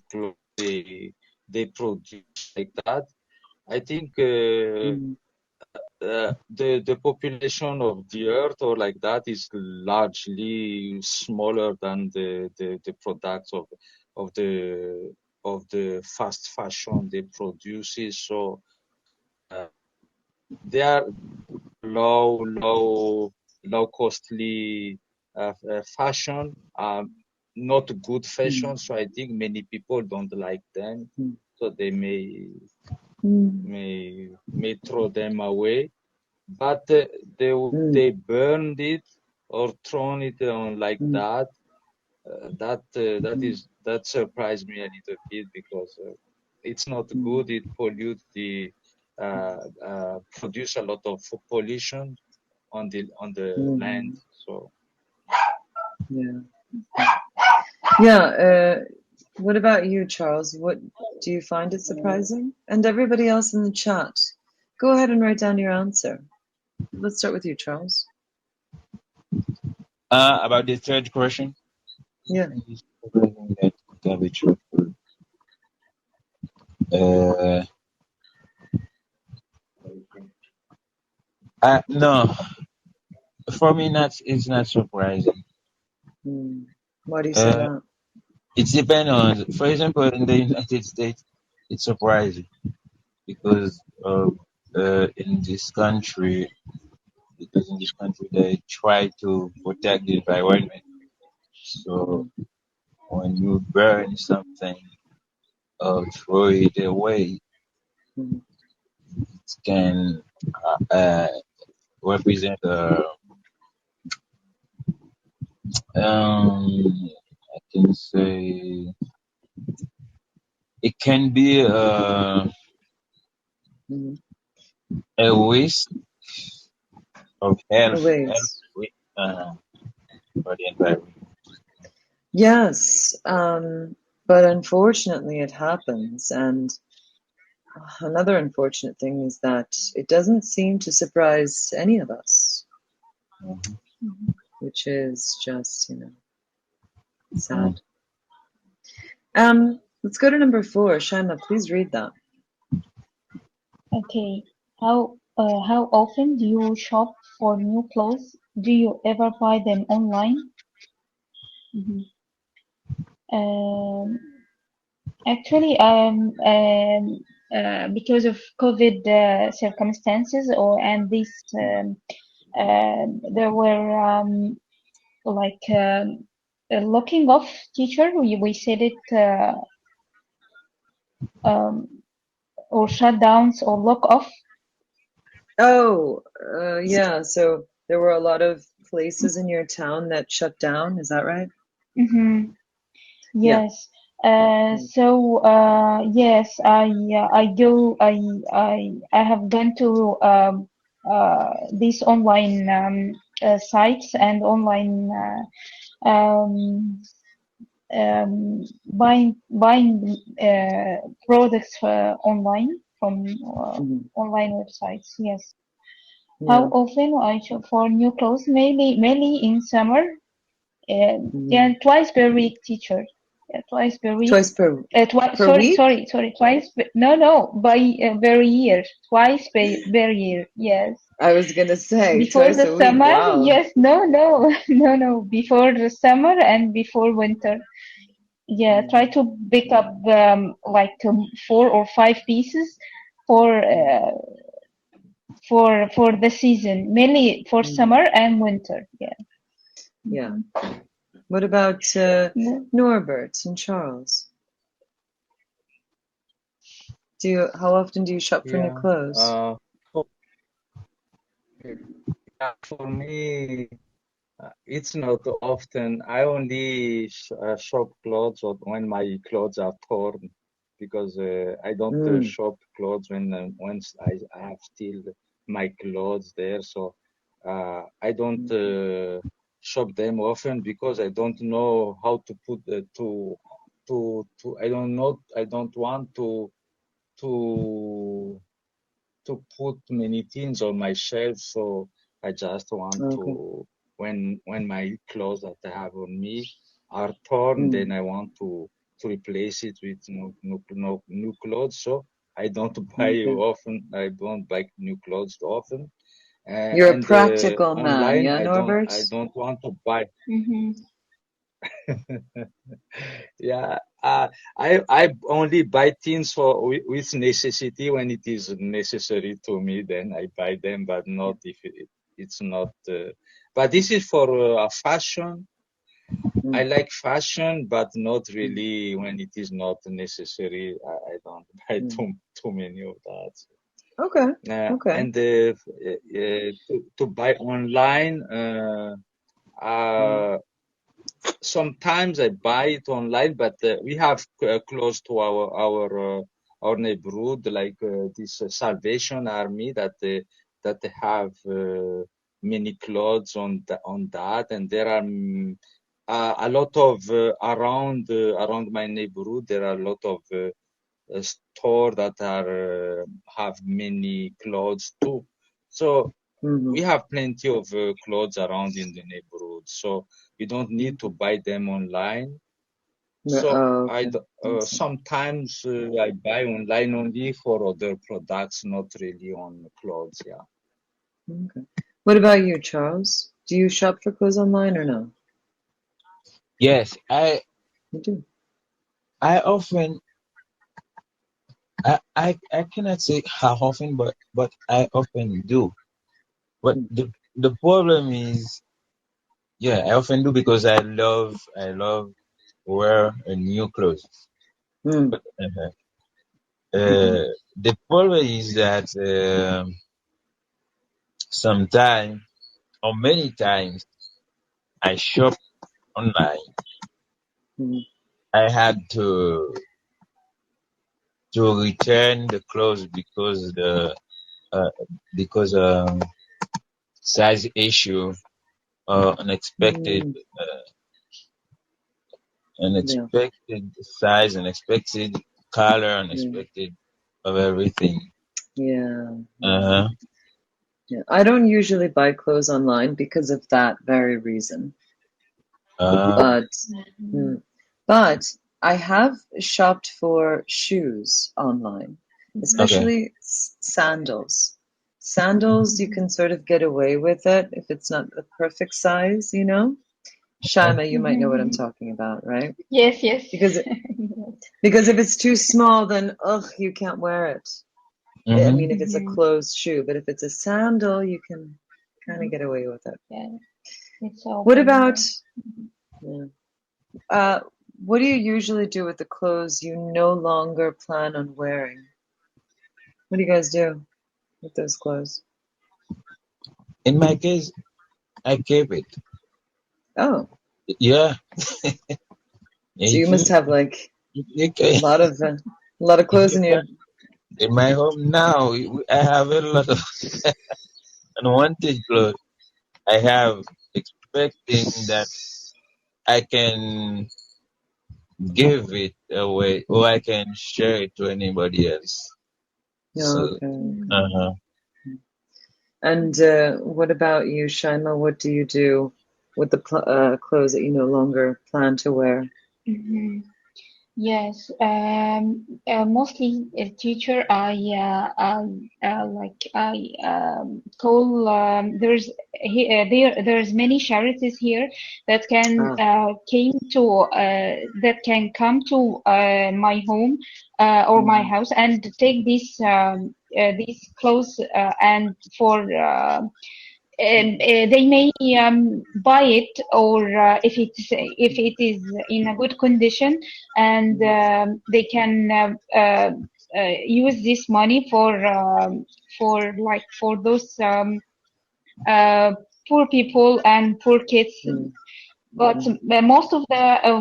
C: clothes they produce like that, I think
A: Mm.
C: the population of the earth or like that is largely smaller than the products of the fast fashion they produces. So they are low costly fashion, not good
A: Mm.
C: fashion. So I think many people don't like them,
A: Mm.
C: so they
A: Mm.
C: may throw them away. But they
A: Mm.
C: they burned it or thrown it on like
A: Mm.
C: that.
A: Mm.
C: That surprised me a little bit because it's not
A: Mm.
C: good. It pollutes produce a lot of pollution on the land.
A: Mm.
C: So
A: Yeah. Yeah. What about you, Charles? What do you find it surprising? And everybody else in the chat, go ahead and write down your answer. Let's start with you, Charles.
D: About the third question.
A: Yeah.
D: That garbage truck. Uh, no, for me, it's not surprising.
A: Mm. Why do you say
D: Uh,
A: that?
D: it depends on, for example, in the United States, it's surprising because in this country, they try to protect the environment. So when you burn something, throw it away.
A: Mhm.
D: It can uh, represent I can say it can be
A: Mhm.
D: a waste of health
A: Ways.
D: uh, for the environment.
A: Yes, but unfortunately it happens. And another unfortunate thing is that it doesn't seem to surprise any of us,
D: Mhm.
A: which is just,
D: Mhm.
A: sad. Let's go to number 4. Shaima, please read that.
B: Okay. How often do you shop for new clothes? Do you ever buy them online? Mhm. Um, Actually, because of COVID circumstances, and this, there were like a locking off teacher. We said it, um, or shutdowns or lock off.
A: Oh, yeah. So there were a lot of places in your town that shut down. Is that right?
B: Mm-hmm.
A: Yeah.
B: Yes.
A: Yeah.
B: So yes, I have gone to these online sites and online buying products online from
A: Mhm.
B: online websites. Yes. How
A: Yeah.
B: often I shop for new clothes? Mainly in summer.
A: Mhm.
B: Yeah, twice per week, teacher. Yeah, twice per week.
A: Twice per
B: Sorry,
A: week?
B: sorry, sorry. No, by per year. Twice per year. Yes.
A: I was gonna say
B: Before
A: twice
B: the
A: a week.
B: summer.
A: Wow.
B: Yes. No, no. Before the summer and before winter. Yeah. Try
A: Mhm.
B: to pick up like 4 or 5 pieces for
A: Mhm.
B: for the season, mainly for
A: Mhm.
B: summer and winter. Yeah.
A: Yeah.
B: Mhm.
A: What about
B: Yeah.
A: Norbert and Charles? How often do you shop for new
C: Yeah.
A: clothes?
C: For, yeah, for me, it's not often. I only shop clothes when my clothes are torn, because I don't
A: Mm.
C: shop clothes when I have still my clothes there. So I don't shop them often, because I don't know how to put to I don't know, I don't want to to put many things on my shelf. So I just want
A: Okay.
C: to, when my clothes that I have on me are torn,
A: Mm.
C: then I want to replace it with new clothes. So I don't buy
A: Okay.
C: often. I don't buy new clothes often.
A: You're a
C: And
A: practical man,
C: online,
A: yeah, Norbert?
C: I don't want to buy.
B: Mm-hmm.
C: Yeah, I only buy things with necessity. When it is necessary to me, then I buy them, but not if it's not. But this is for fashion. I
A: Mm.
C: like fashion, but not
A: Mm.
C: really when it is not necessary. I don't buy
A: Mm.
C: too many of that.
A: Okay. Okay.
C: And to buy online,
A: Mm.
C: uh, sometimes I buy it online, but we have close to our neighborhood, like this Salvation Army, that they have many clothes on that, and there are a lot of around my neighborhood. There are a lot of store that are have many clothes too. So
A: Mhm.
C: we have plenty of clothes around in the neighborhood, so we don't need to
A: Okay.
C: buy them online.
A: Yeah,
C: So
A: oh, okay. I see.
C: sometimes I buy online only for other products, not really on clothes. Yeah.
A: Okay. What about you, Charles? Do you shop for clothes online or no?
D: Yes,
A: You do.
D: I often I cannot say how often, but I often do. But
A: Mm.
D: the problem is, yeah, I often do because I love wear a new clothes.
A: Mm.
D: But, the problem is that sometimes or many times I shop online.
A: Mm.
D: I had to return the clothes uh, because size issue or unexpected
A: Mm. Yeah.
D: size, unexpected color,
A: Yeah.
D: unexpected of everything.
A: Yeah.
D: Uh-huh.
A: Yeah. I don't usually buy clothes online because of that very reason. But
B: Mhm.
A: but I have shopped for shoes online,
D: Okay.
A: especially sandals. Sandals, you can sort of get away with it if it's not the perfect size, you know? Shaima, you might know what I'm
B: Mhm.
A: talking about, right?
B: Yes, yes.
A: Because because if it's too small, then ugh, you can't wear it. I
D: Mm-hmm.
A: mean, if it's a
B: Mhm.
A: closed shoe, but if it's a sandal, you can kind of get away with it.
B: Yeah, it's
A: What
B: open.
A: about,
B: Yeah.
A: yeah. uh, what do you usually do with the clothes you no longer plan on wearing? What do you guys do with those clothes?
D: In my case, I keep it.
A: Oh,
D: Yeah.
A: so you
D: If
A: must have like
D: you
A: a
D: can,
A: lot of
D: if
A: clothes
D: you
A: in
D: can,
A: your.
D: in my home now, I have a lot of unwanted clothes. I have expecting that I can give it away or I can share it to anybody else.
A: Oh,
D: So,
A: okay, okay.
B: Mhm.
D: uh-huh.
A: And what about you, Shaima? What do you do with the clothes that you no longer plan to wear?
B: Mhm. Yes, mostly as teacher, I call there's many charities here that can
A: Ah,
B: that can come to my home or my
A: mhm,
B: house and take these clothes and for they may buy it or if it is in a good condition and
A: mhm,
B: they can use this money for like for those uh, poor people and poor kids
A: mhm,
B: but
A: mhm,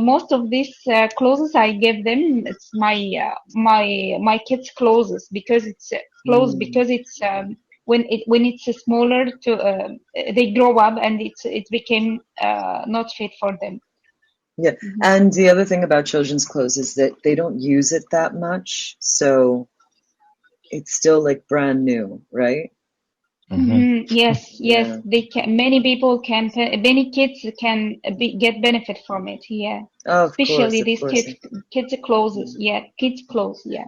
B: most of these clothes I give them it's my kids' clothes because it's clothes
A: mhm.
B: because it's when it's smaller to they grow up and it became not fit for them.
A: Yeah,
B: Hmm.
A: and the other thing about children's clothes is that they don't use it that much, so it's still like brand new, right?
D: Mm-hmm.
B: Hmm. Yes, yes,
A: Yeah.
B: they can. Many people can. Many kids can get benefit from it. Yeah,
A: Oh,
B: especially
A: of
B: these
A: course.
B: kids clothes.
A: Yeah.
B: Yeah, kids clothes. Yeah.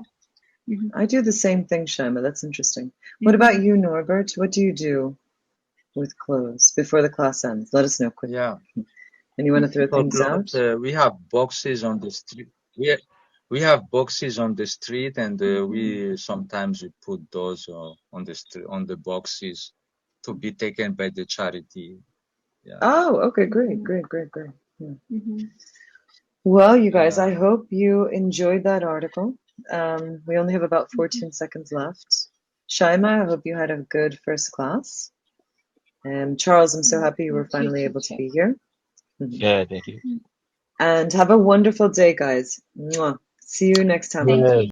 B: Hmm.
A: I do the same thing, Shaima. That's interesting. What about
B: Hmm.
A: you, Norbert? What do you do with clothes before the class ends? Let us know quickly.
C: Yeah.
A: And you want to throw
C: For
A: things out?
C: clothes, we have boxes on the street. We have boxes on the street, and we sometimes we put those on the street on the boxes to be taken by the charity. Yeah.
A: Oh, okay, great,
B: Hmm.
A: great, great, great. Yeah.
B: Hmm.
A: Well, you guys,
C: Yeah.
A: I hope you enjoyed that article. We only have about 14 seconds left. Shaima, I hope you had a good first class. And Charles, I'm so happy you were
B: Thank you,
A: finally able to
B: teacher.
A: be here. Mhm.
D: Yeah, thank you.
A: And have a wonderful day, guys. Mwah. See you next time.
B: Thank
D: Yeah.
B: you.